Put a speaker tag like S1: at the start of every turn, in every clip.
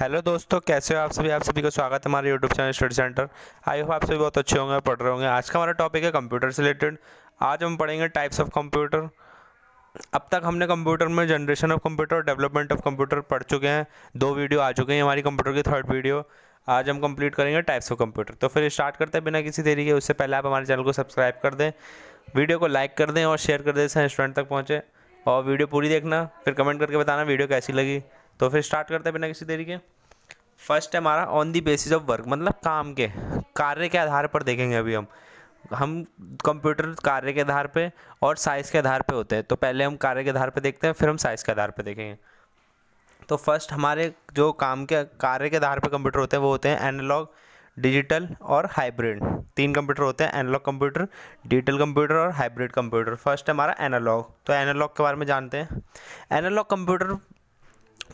S1: Hello दोस्तों, कैसे हो आप सभी का स्वागत है हमारे YouTube channel study centre. I hope आप सभी बहुत अच्छे होंगे, पढ़ रहे होंगे। आज का हमारा टॉपिक है कंप्यूटर से रिलेटेड। आज हम पढ़ेंगे टाइप्स ऑफ कंप्यूटर। अब तक हमने कंप्यूटर में जनरेशन ऑफ कंप्यूटर और डेवलपमेंट ऑफ कंप्यूटर पढ़ चुके हैं। 2 वीडियो आ चुके हैं, हमारी कंप्यूटर की 3rd वीडियो। आज हम कंप्लीट करेंगे टाइप्स ऑफ कंप्यूटर। तो फिर स्टार्ट करते हैं बिना किसी देरी के। उससे पहले आप हमारे चैनल को सब्सक्राइब कर दें, वीडियो को लाइक कर दें और शेयर कर दें स्टूडेंट तक पहुँचे। और वीडियो पूरी देखना, फिर कमेंट करके बताना वीडियो कैसी लगी। तो फिर स्टार्ट करते हैं बिना किसी देरी के। फर्स्ट है हमारा on the basis of work, मतलब काम के कार्य के आधार पर देखेंगे। अभी हम कंप्यूटर कार्य के आधार पे और साइज़ के आधार पे होते हैं। तो पहले हम कार्य के आधार पे देखते हैं, फिर हम साइज़ के आधार पे देखेंगे। तो फर्स्ट हमारे जो काम के कार्य के आधार पे कंप्यूटर होते हैं वो होते हैं एनालॉग, डिजिटल और हाइब्रिड। 3 कंप्यूटर होते हैं, एनालॉग कंप्यूटर, डिजिटल कंप्यूटर और हाइब्रिड कंप्यूटर। फर्स्ट है हमारा एनालॉग। तो एनालॉग के बारे में जानते हैं। एनालॉग कंप्यूटर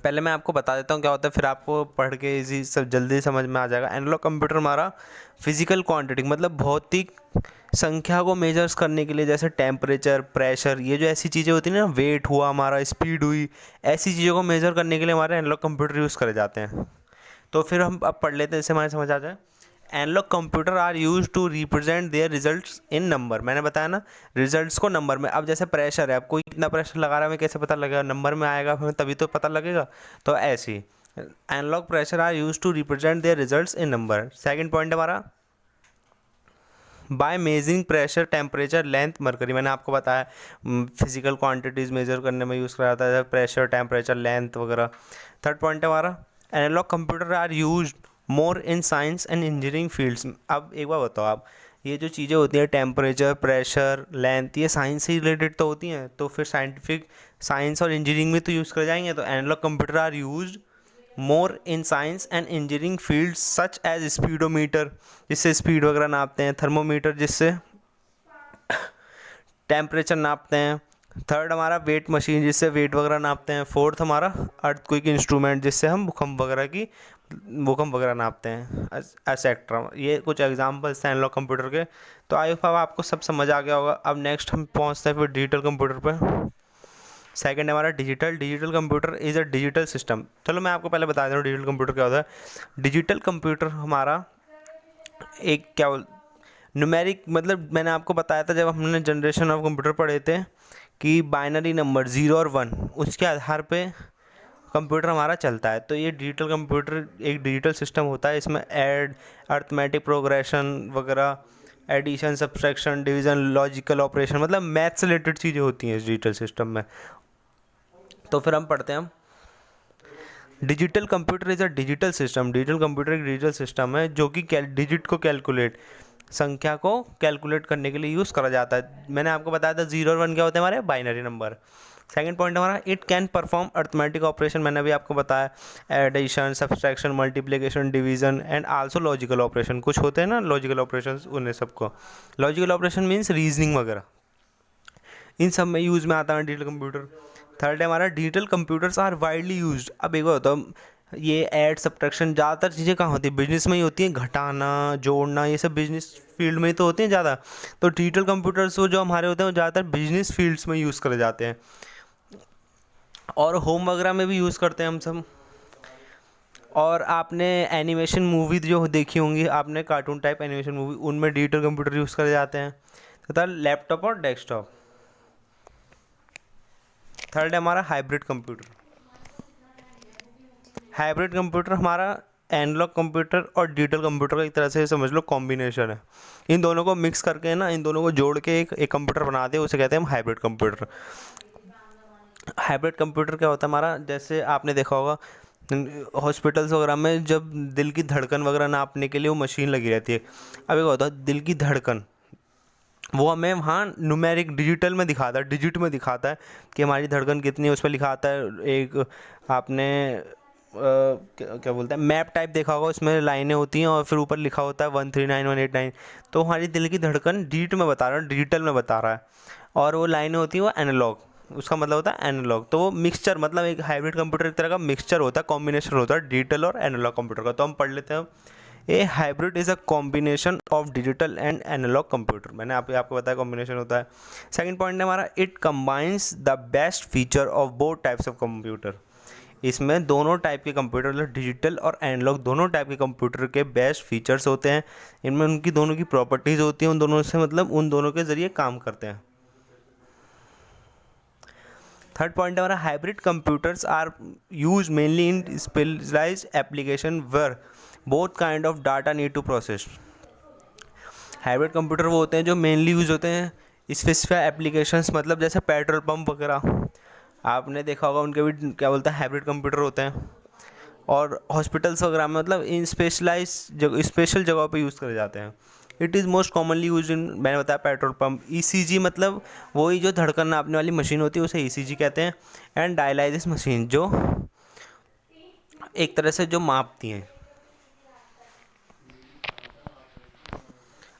S1: पहले मैं आपको बता देता हूँ क्या होता है, फिर आपको पढ़ के इजी सब जल्दी समझ में आ जाएगा। एनालॉग कंप्यूटर हमारा फिजिकल क्वांटिटी, मतलब भौतिक संख्या को मेजर्स करने के लिए, जैसे टेम्परेचर, प्रेशर, ये जो ऐसी चीज़ें होती हैं ना, वेट हुआ हमारा, स्पीड हुई, ऐसी चीज़ों को मेजर करने के लिए हमारे एनालॉग कंप्यूटर यूज़ करे जाते हैं। तो फिर हम अब पढ़ लेते हैं, इससे हमारे समझ आ जाए। Analog computer are use to represent their results in number. मैंने बताया ना, रिजल्ट्स को नंबर में। अब जैसे प्रेशर है, अब कोई कितना प्रेशर लगा रहा है हमें कैसे पता लगेगा? नंबर में आएगा हमें तभी तो पता लगेगा। तो ऐसे ही analog pressure are use to represent their results in number. Second point हमारा by measuring pressure, temperature, length, mercury. मैंने आपको बताया फिजिकल क्वांटिटीज़ मेजर करने में यूज़ करा जाता है, प्रेशर, टेम्परेचर, लेंथ वगैरह। थर्ड पॉइंट है हमारा analog computer are use more in science and engineering fields. अब एक बार बताओ आप, ये जो चीज़ें होती हैं टेम्परेचर, प्रेशर, लेंथ, ये साइंस से रिलेटेड तो होती हैं, तो फिर साइंटिफिक साइंस और इंजीनियरिंग में तो यूज़ कर जाएंगे। तो analog computer are use more in science and engineering field such as speedometer, जिससे स्पीड वगैरह नापते हैं, थर्मोमीटर जिससे टेम्परेचर नापते हैं। थर्ड हमारा वेट मशीन, जिससे वेट वगैरह नापते हैं। फोर्थ हमारा अर्थक्वेक इंस्ट्रूमेंट, जिससे हम भूकंप वगैरह नापते हैं, एसेट्रा। ये कुछ एग्जांपल्स हैं एनालॉग कंप्यूटर के। तो आई होप आपको सब समझ आ गया होगा। अब नेक्स्ट हम पहुंचते हैं फिर डिजिटल कंप्यूटर पे। सेकंड हमारा digital computer is a digital system. चलो मैं आपको पहले बता दे रहा हूँ डिजिटल कंप्यूटर क्या होता है। डिजिटल कंप्यूटर हमारा एक क्या न्यूमेरिक, मतलब मैंने आपको बताया था जब हमने जनरेशन ऑफ कंप्यूटर पढ़े थे कि बाइनरी नंबर 0 और 1, उसके आधार पे कंप्यूटर हमारा चलता है। तो ये डिजिटल कंप्यूटर एक डिजिटल सिस्टम होता है। इसमें ऐड, अर्थमेटिक प्रोग्रेशन वगैरह, addition, subtraction, division, logical operation, मतलब मैथ से रिलेटेड चीज़ें होती हैं इस डिजिटल सिस्टम में। तो फिर हम पढ़ते हैं digital computer is a digital system. Digital computer एक डिजिटल सिस्टम है जो कि डिजिट को कैलकुलेट, संख्या को कैलकुलेट करने के लिए यूज़ करा जाता है। मैंने आपको बताया था 0 और 1 क्या होते हैं हमारे बाइनरी नंबर। सेकंड पॉइंट हमारा it can perform arithmetic operation. मैंने अभी आपको बताया addition, subtraction, multiplication, division and also logical operation. कुछ होते हैं ना लॉजिकल ऑपरेशन, उन्हें सबको लॉजिकल ऑपरेशन मीन्स रीजनिंग वगैरह, इन सब में यूज़ में आता है डिजिटल कंप्यूटर। थर्ड है हमारा digital computers are widely used. अब एक बार होता है, ये ऐड, सब्ट्रैक्शन ज़्यादातर चीज़ें कहाँ होती है? बिजनेस में ही होती हैं। घटाना, जोड़ना, ये सब बिजनेस फील्ड में ही तो होते हैं ज़्यादा। तो डिजिटल कंप्यूटर्स वो जो हमारे होते हैं वो ज़्यादातर बिजनेस फील्ड्स में यूज़ करे जाते हैं, और होम वगैरह में भी यूज़ करते हैं हम सब। और आपने एनिमेशन मूवी जो देखी होंगी आपने, कार्टून टाइप एनिमेशन मूवी, उनमें डिजिटल कंप्यूटर यूज़ करे जाते हैं, तथा लैपटॉप और डेस्कटॉप। थर्ड है हमारा हाइब्रिड कंप्यूटर। हाइब्रिड कंप्यूटर हमारा एनालॉग कंप्यूटर और डिजिटल कंप्यूटर का एक तरह से समझ लो कॉम्बिनेशन है। इन दोनों को मिक्स करके ना, इन दोनों को जोड़ के एक कंप्यूटर बना दे, उसे कहते हैं हम हाइब्रिड कंप्यूटर। हाइब्रिड कंप्यूटर क्या होता है हमारा, जैसे आपने देखा होगा हॉस्पिटल्स वगैरह में जब दिल की धड़कन वगैरह नापने के लिए वो मशीन लगी रहती है। अब एक होता है दिल की धड़कन, वो हमें वहाँ न्यूमेरिक डिजिटल में दिखाता है, डिजिट में दिखाता है कि हमारी धड़कन कितनी है, उस पर लिखा आता है। एक आपने क्या बोलते हैं, मैप टाइप देखा होगा, उसमें लाइनें होती हैं और फिर ऊपर लिखा होता है 139189। तो हमारी दिल की धड़कन डिजिट में बता रहा है, डिजिटल में बता रहा है, और वो लाइनें होती हैं वो एनालॉग, उसका मतलब होता है एनालॉग। तो वो मिक्सचर, मतलब एक हाइब्रिड कंप्यूटर एक तरह का मिक्सचर होता है, कॉम्बिनेशन होता है डिजिटल और एनालॉग कंप्यूटर का। तो हम पढ़ लेते हैं, a hybrid is a combination of digital and analog computer. मैंने आपको बताया कॉम्बिनेशन होता है। सेकंड पॉइंट है हमारा it combines the best feature of both types of computer. इसमें दोनों टाइप के कंप्यूटर, मतलब डिजिटल और एनालॉग दोनों टाइप के कंप्यूटर के बेस्ट फीचर्स होते हैं। इनमें उनकी दोनों की प्रॉपर्टीज़ होती हैं, उन दोनों से मतलब उन दोनों के ज़रिए काम करते हैं। थर्ड पॉइंट हमारा hybrid computers are use mainly in specialised application where both kind of data need to process. Hybrid computer वो होते हैं जो मेनली यूज़ होते हैं स्पेसिफाई एप्लीकेशंस, मतलब जैसे पेट्रोल पंप वगैरह आपने देखा होगा, उनके भी क्या बोलते हैं हाइब्रिड कंप्यूटर होते हैं। और हॉस्पिटल्स वगैरह में मतलब इन स्पेशल जगहों पे यूज़ करे जाते हैं। It is most commonly use in, मैंने बताया पेट्रोल पंप। ईसीजी मतलब वही जो धड़कन नापने वाली मशीन होती है उसे ईसीजी कहते हैं। एंड डायलाइसिस मशीन जो एक तरह से जो मापती हैं।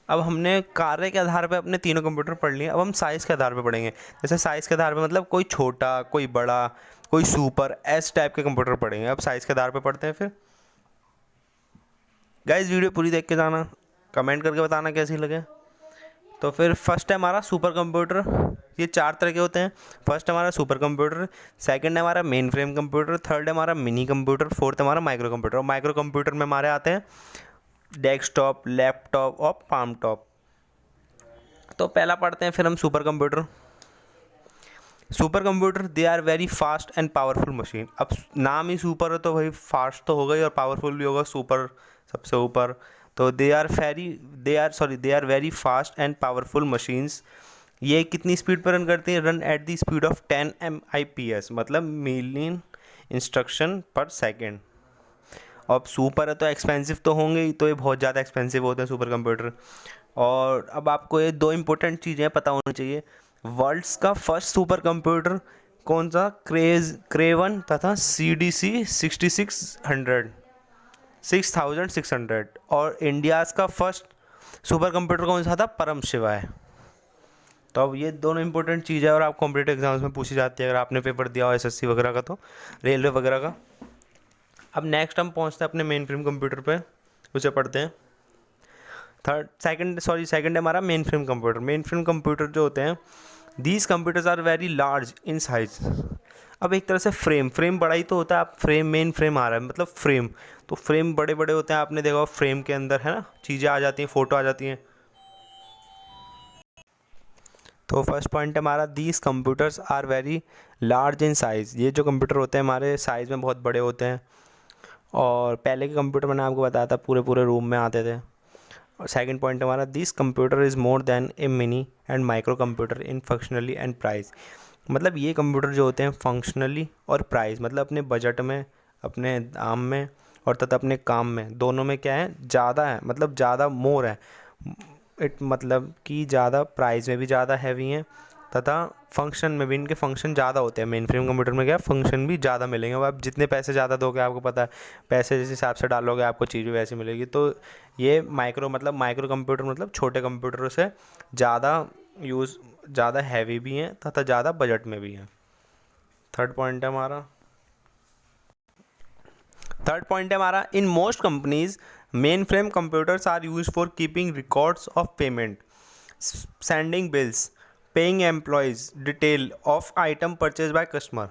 S1: अब हमने कार्य के आधार पे अपने तीनों कंप्यूटर पढ़ लिए, अब हम साइज़ के आधार पे पढ़ेंगे। जैसे साइज़ के आधार पे मतलब कोई छोटा, कोई बड़ा, कोई सुपर, एस टाइप के कंप्यूटर पढ़ेंगे। अब साइज़ के आधार पे पढ़ते हैं फिर। गाइस वीडियो पूरी देख के जाना, कमेंट करके बताना कैसी लगे। तो फिर फर्स्ट है हमारा सुपर कंप्यूटर। ये 4 तरह के होते हैं। फर्स्ट हमारा सुपर कंप्यूटर, सेकंड है हमारा मेन फ्रेम कंप्यूटर, थर्ड है हमारा मिनी कंप्यूटर, फोर्थ है हमारा माइक्रो कंप्यूटर। और माइक्रो कंप्यूटर में हमारे आते हैं डेस्कटॉप, लैपटॉप और पाम टॉप। तो पहला पढ़ते हैं फिर हम super computer. Super computer they are very fast and powerful machine. अब नाम ही सुपर है तो भाई फास्ट तो होगा ही और पावरफुल भी होगा, सुपर सबसे ऊपर। तो they are very fast and powerful machines. ये कितनी स्पीड पर रन करती है? Run at the speed of 10 MIPS, मतलब मिलियन इंस्ट्रक्शन पर सेकेंड। अब सुपर है तो एक्सपेंसिव तो होंगे ही, तो ये बहुत ज़्यादा एक्सपेंसिव होते हैं सुपर कंप्यूटर। और अब आपको ये 2 इंपॉर्टेंट चीज़ें पता होनी चाहिए। वर्ल्ड्स का फर्स्ट सुपर कंप्यूटर कौन सा? क्रेवन तथा CDC 6600। और इंडियाज़ का फर्स्ट सुपर कंप्यूटर कौन सा था? परम शिवा है। तो अब ये दोनों इंपॉर्टेंट चीज़ है और आप कॉम्पिटेटिव एग्जाम्स में पूछी जाती है अगर आपने पेपर दिया हो SSC वगैरह का, तो रेलवे वगैरह का। अब नेक्स्ट हम पहुंचते हैं अपने मेन फ्रेम कंप्यूटर पे, उसे पढ़ते हैं। सेकंड है हमारा main frame computer. Main frame computer जो होते हैं, these computers are very large in size. अब एक तरह से फ्रेम बड़ा ही तो होता है। आप मेन फ्रेम आ रहा है मतलब फ्रेम, तो फ्रेम बड़े बड़े होते हैं। आपने देखा फ्रेम के अंदर है ना चीज़ें आ जाती हैं, फ़ोटो आ जाती हैं। तो फर्स्ट पॉइंट है हमारा, these computers are very large in size. ये जो कंप्यूटर होते हैं हमारे साइज़ में बहुत बड़े होते हैं। और पहले के कंप्यूटर मैंने आपको बताया था पूरे पूरे रूम में आते थे। और सेकंड पॉइंट हमारा, this computer is more than A mini and micro computer in functionally and price. मतलब ये कंप्यूटर जो होते हैं फंक्शनली और प्राइस, मतलब अपने बजट में, अपने दाम में और तथा अपने काम में, दोनों में क्या है? ज़्यादा है, मतलब ज़्यादा मोर है। मतलब कि ज़्यादा प्राइस में भी ज़्यादा हैवी हैं तथा फंक्शन में भी इनके फंक्शन ज़्यादा होते हैं। मेन फ्रेम कंप्यूटर में क्या फंक्शन भी ज़्यादा मिलेंगे। अब आप जितने पैसे ज़्यादा दोगे, आपको पता है पैसे जिस हिसाब से डालोगे आपको चीज़ भी वैसी मिलेगी। तो ये माइक्रो कंप्यूटर मतलब छोटे कंप्यूटरों से ज़्यादा हैवी भी हैं तथा ज़्यादा बजट में भी हैं। थर्ड पॉइंट है हमारा in most companies main frame computers are use for keeping records of payment, sending bills, paying employees, detail of item purchase by customer.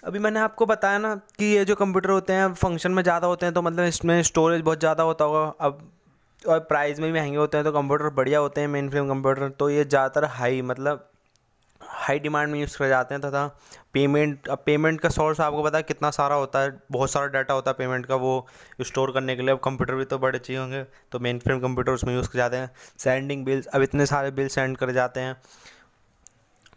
S1: अभी मैंने आपको बताया ना कि ये जो कंप्यूटर होते हैं फंक्शन में ज़्यादा होते हैं, तो मतलब इसमें स्टोरेज बहुत ज़्यादा होता होगा। अब और प्राइस में भी महंगे होते हैं, तो कंप्यूटर बढ़िया होते हैं मेन फ्रेम कंप्यूटर। तो ये ज़्यादातर हाई डिमांड में यूज़ करे जाते हैं। तथा पेमेंट का सोर्स आपको पता है कितना सारा होता है, बहुत सारा डाटा होता है पेमेंट का, वो स्टोर करने के लिए। अब कंप्यूटर भी तो बड़े चाहिए होंगे, तो मेन फ्रेम कंप्यूटर उसमें यूज़ किए जाते हैं। सेंडिंग बिल्स, अब इतने सारे बिल सेंड करे जाते हैं,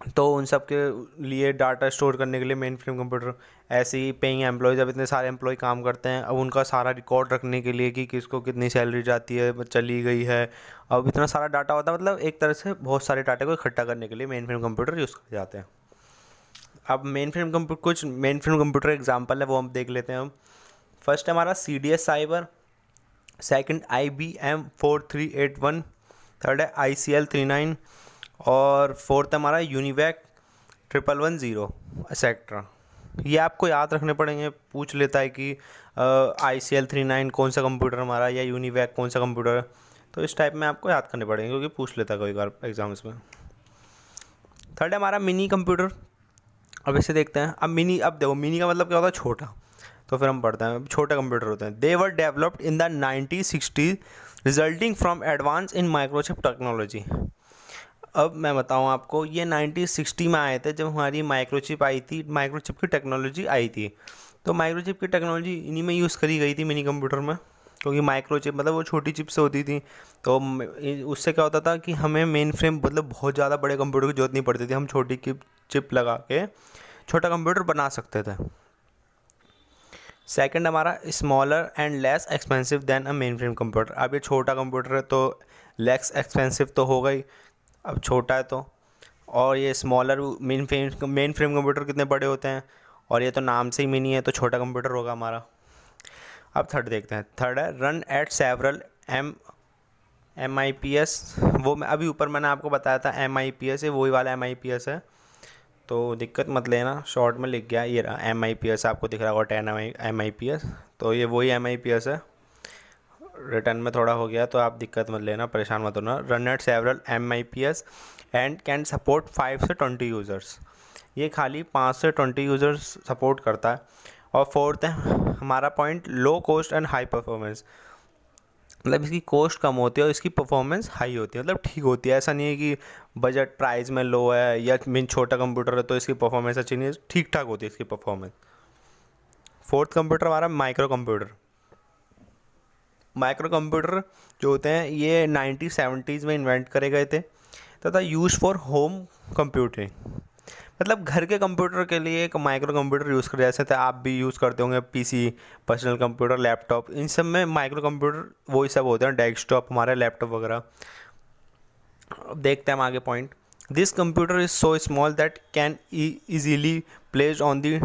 S1: तो उन सब के लिए डाटा स्टोर करने के लिए मेन फ्रेम कंप्यूटर। ऐसे ही पेइंग एम्प्लॉयज़, अब इतने सारे एम्प्लॉय काम करते हैं, अब उनका सारा रिकॉर्ड रखने के लिए कि किसको कितनी सैलरी जाती है, चली गई है। अब इतना सारा डाटा होता है, मतलब एक तरह से बहुत सारे डाटा को इकट्ठा करने के लिए मेन फ्रेम कंप्यूटर यूज़ किए जाते हैं। अब कुछ मेन फ्रेम कंप्यूटर एग्जाम्पल है वो हम देख लेते हैं। हम फर्स्ट है हमारा CDS cyber, second IBM 4381, third है ICL 39 और फोर्थ है हमारा यूनिवैक 1110 एक्सेट्रा। ये आपको याद रखने पड़ेंगे। पूछ लेता है कि ICL 39 कौन सा कंप्यूटर हमारा, या यूनिवैक कौन सा कंप्यूटर है, तो इस टाइप में आपको याद करने पड़ेंगे क्योंकि पूछ लेता है कई बार एग्जाम्स में। थर्ड है हमारा मिनी कंप्यूटर। अब इसे देखते हैं। अब मिनी, अब देखो मिनी का मतलब क्या होता है, छोटा। तो फिर हम पढ़ते हैं छोटे कंप्यूटर होते हैं। They were developed in the 1960 resulting from advance in microchip technology. अब मैं बताऊं आपको, ये 1960 में आए थे जब हमारी माइक्रोचिप आई थी, माइक्रोचिप की टेक्नोलॉजी आई थी। तो माइक्रोचिप की टेक्नोलॉजी इन्हीं में यूज़ करी गई थी मिनी कंप्यूटर में, क्योंकि माइक्रोचिप मतलब वो छोटी चिप से होती थी। तो उससे क्या होता था कि हमें मेन फ्रेम मतलब बहुत ज़्यादा बड़े कंप्यूटर की जरूरत नहीं पड़ती थी, हम छोटी की चिप लगा के छोटा कंप्यूटर बना सकते थे। सेकंड हमारा smaller and less expensive than a main frame computer. अब ये छोटा कंप्यूटर है तो लेस एक्सपेंसिव तो होगा ही, अब छोटा है तो। और ये स्मॉलर मेन फ्रेम कंप्यूटर कितने बड़े होते हैं, और ये तो नाम से ही मिनी है तो छोटा कंप्यूटर होगा हमारा। अब थर्ड देखते हैं। थर्ड है रन एट सेवरल MIPS। वो मैं अभी ऊपर मैंने आपको बताया था MIPS है, वही वाला MIPS है, तो दिक्कत मत लेना, शॉर्ट में लिख गया। ये रहा MIPS, आपको दिख रहा होगा 10 MIPS, तो ये वही MIPS है। रिटर्न में थोड़ा हो गया तो आप दिक्कत मत लेना, परेशान मत होना। Run at several MIPS and can support 5 से 20 यूज़र्स। ये खाली 5 से 20 यूज़र्स सपोर्ट करता है। और फोर्थ है हमारा point, low cost and high performance. मतलब इसकी कॉस्ट कम होती है और इसकी परफॉर्मेंस हाई होती है, मतलब ठीक होती है। ऐसा नहीं है कि बजट प्राइस में लो है या मीन छोटा कंप्यूटर है तो इसकी परफॉर्मेंस अच्छी नहीं है, ठीक ठाक होती है इसकी परफॉर्मेंस। फोर्थ कंप्यूटर हमारा माइक्रो कंप्यूटर। माइक्रो कंप्यूटर जो होते हैं ये 1970s में इन्वेंट करे गए थे तथा यूज फॉर होम कंप्यूटिंग। मतलब घर के कंप्यूटर के लिए एक माइक्रो कंप्यूटर यूज़ कर, जैसे थे आप भी यूज़ करते होंगे PC, पर्सनल कंप्यूटर, लैपटॉप, इन सब में माइक्रो कंप्यूटर वही सब होते हैं, डेस्कटॉप हमारे लैपटॉप वगैरह। अब देखते हैं हम आगे point. This computer is so small that can easily placed on the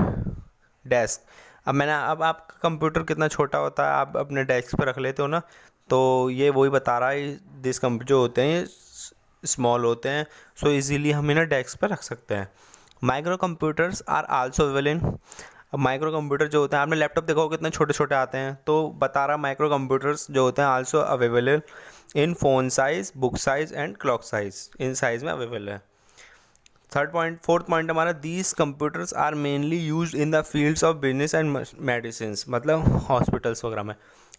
S1: desk. अब आपका कंप्यूटर कितना छोटा होता है, आप अपने डेस्क पर रख लेते हो ना, तो ये वही बता रहा है दिस कंप्यूटर जो होते हैं ये स्मॉल होते हैं, सो इजीली हम इन्हें डेस्क पर रख सकते हैं। Micro computers are also available in. अब माइक्रो कंप्यूटर जो होते हैं, आपने लैपटॉप देखा होगा कितने छोटे छोटे आते हैं, तो बता रहा माइक्रो कंप्यूटर्स जो होते हैं also available in phone size, book size and clock size, इन साइज़ में अवेलेबल है। फोर्थ पॉइंट हमारा, these computers are mainly use in the fields of business and medicine. मतलब हॉस्पिटल्स वगैरह में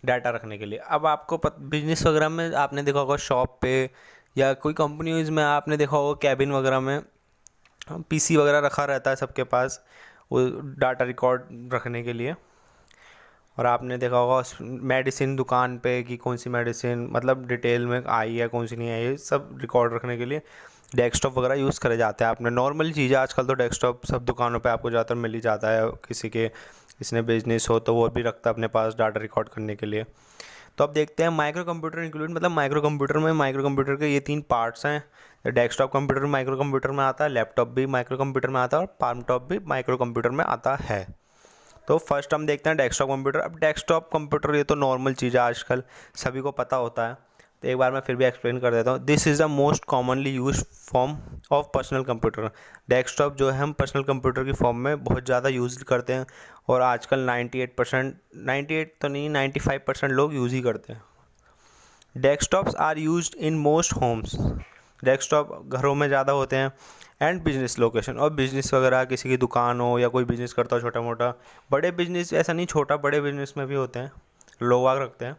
S1: डाटा रखने के लिए। अब आपको बिजनेस वगैरह में आपने देखा होगा शॉप पे या कोई कंपनीज में आपने देखा होगा कैबिन वगैरह में PC वगैरह रखा रहता है सबके पास, वो डाटा रिकॉर्ड रखने के लिए। और आपने देखा होगा मेडिसिन दुकान पे कि कौन सी मेडिसिन मतलब डिटेल में आई है कौन सी नहीं आई है, सब रिकॉर्ड रखने के लिए डेस्कटॉप वगैरह यूज़ करे जाते हैं। आपने नॉर्मल चीज़ें आजकल तो डेस्कटॉप सब दुकानों पे आपको ज़्यादातर मिल ही जाता है, किसी ने बिजनेस हो तो वो भी रखता है अपने पास डाटा रिकॉर्ड करने के लिए। तो अब देखते हैं माइक्रो कंप्यूटर इंक्लूड, मतलब माइक्रो कंप्यूटर के ये 3 पार्ट्स हैं। डेस्कटॉप कंप्यूटर माइक्रो कंप्यूटर में आता है, लैपटॉप भी माइक्रो कंप्यूटर में आता है और पाम टॉप भी माइक्रो कंप्यूटर में आता है। तो फर्स्ट हम देखते हैं डेस्कटॉप कंप्यूटर। अब डेस्कटॉप कंप्यूटर ये तो नॉर्मल चीज़ है, आजकल सभी को पता होता है, तो एक बार मैं फिर भी एक्सप्लेन कर देता हूँ। This is the most commonly use form of personal computer. Desktop जो है हम पर्सनल कंप्यूटर की फॉर्म में बहुत ज़्यादा यूज़ करते हैं, और आजकल 98% तो नहीं 95% लोग यूज़ ही करते हैं। Desktops are used in most homes. Desktop घरों में ज़्यादा होते हैं। एंड बिजनेस लोकेशन, और बिजनेस वगैरह किसी की दुकान हो या कोई बिजनेस करता हो छोटा मोटा, बड़े बिजनेस ऐसा नहीं छोटा, बड़े बिजनेस में भी होते हैं, लोग आग रखते हैं।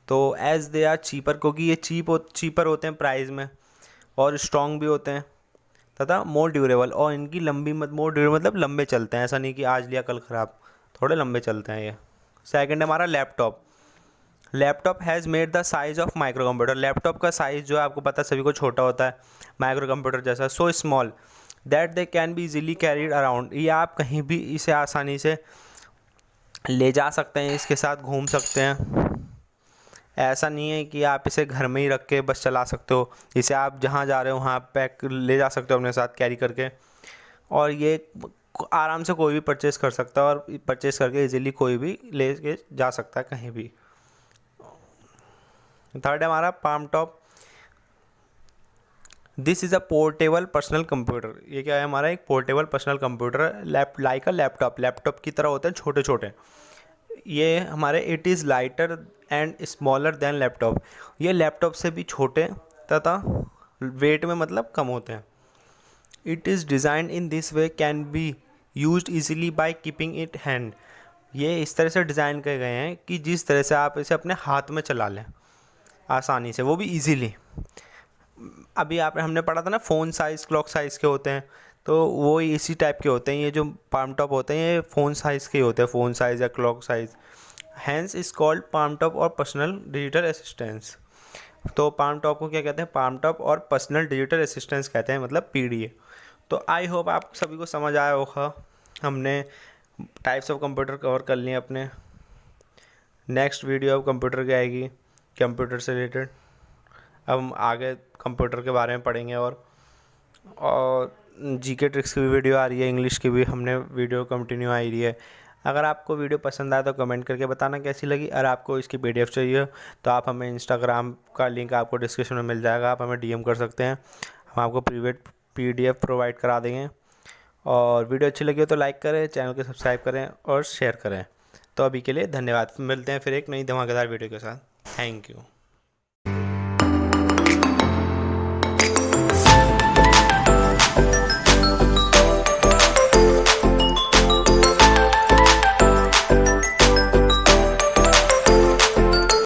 S1: तो एज़ दे आर चीपर, क्योंकि ये चीपर होते हैं प्राइस में, और स्ट्रॉन्ग भी होते हैं तथा मोर ड्यूरेबल, और इनकी मोर ड्यूरेबल मतलब लंबे चलते हैं, ऐसा नहीं कि आज लिया कल ख़राब, थोड़े लंबे चलते हैं ये। सेकंड है हमारा laptop. Laptop has made the size of micro computer. Laptop का साइज़ जो है आपको पता है सभी को छोटा होता है माइक्रो कंप्यूटर जैसा, so small that they can be easily carried around. ये आप कहीं भी इसे आसानी से ले जा सकते हैं, इसके साथ घूम सकते हैं। ऐसा नहीं है कि आप इसे घर में ही रख के बस चला सकते हो, इसे आप जहाँ जा रहे हो वहाँ पैक ले जा सकते हो अपने साथ कैरी करके, और ये आराम से कोई भी परचेस कर सकता है, और परचेस करके इजीली कोई भी ले के जा सकता है कहीं भी। थर्ड है हमारा palm top. This is a portable personal computer. ये क्या है, हमारा एक पोर्टेबल पर्सनल कंप्यूटर है, लाइक अ लैपटॉप की तरह होते हैं छोटे छोटे। ये हमारे it is lighter and smaller than laptop. ये लैपटॉप से भी छोटे तथा वेट में मतलब कम होते हैं। It is design in this way can be used easily by keeping it hand. ये इस तरह से डिज़ाइन किए गए हैं कि जिस तरह से आप इसे अपने हाथ में चला लें आसानी से, वो भी इजीली। अभी हमने पढ़ा था ना फ़ोन साइज़ क्लॉक साइज़ के होते हैं, तो वो इसी टाइप के होते हैं। ये जो पाम टॉप होते हैं ये फ़ोन साइज़ के ही होते हैं, फ़ोन साइज़ या clock size. Hence is called palm top और पर्सनल डिजिटल असिस्टेंस। तो पाम टॉप को क्या कहते हैं? पाम टॉप और पर्सनल डिजिटल असिस्टेंस कहते हैं, मतलब पीडीए। तो आई होप आप सभी को समझ आया होगा। हमने टाइप्स ऑफ कंप्यूटर कवर कर लिए अपने। नेक्स्ट वीडियो अब कंप्यूटर की आएगी, कंप्यूटर से रिलेटेड। अब हम आगे कंप्यूटर के बारे में पढ़ेंगे और जीके ट्रिक्स की भी वीडियो आ रही है, इंग्लिश की भी हमने वीडियो कंटिन्यू आ रही है। अगर आपको वीडियो पसंद आया तो कमेंट करके बताना कैसी लगी। अगर आपको इसकी पीडीएफ चाहिए तो आप हमें इंस्टाग्राम का लिंक आपको डिस्क्रिप्शन में मिल जाएगा, आप हमें डीएम कर सकते हैं, हम आपको प्राइवेट पीडीएफ प्रोवाइड करा देंगे। और वीडियो अच्छी लगी हो तो लाइक करें, चैनल को सब्सक्राइब करें और शेयर करें। तो अभी के लिए धन्यवाद। मिलते हैं फिर एक नई धमाकेदार वीडियो के साथ। Thank you.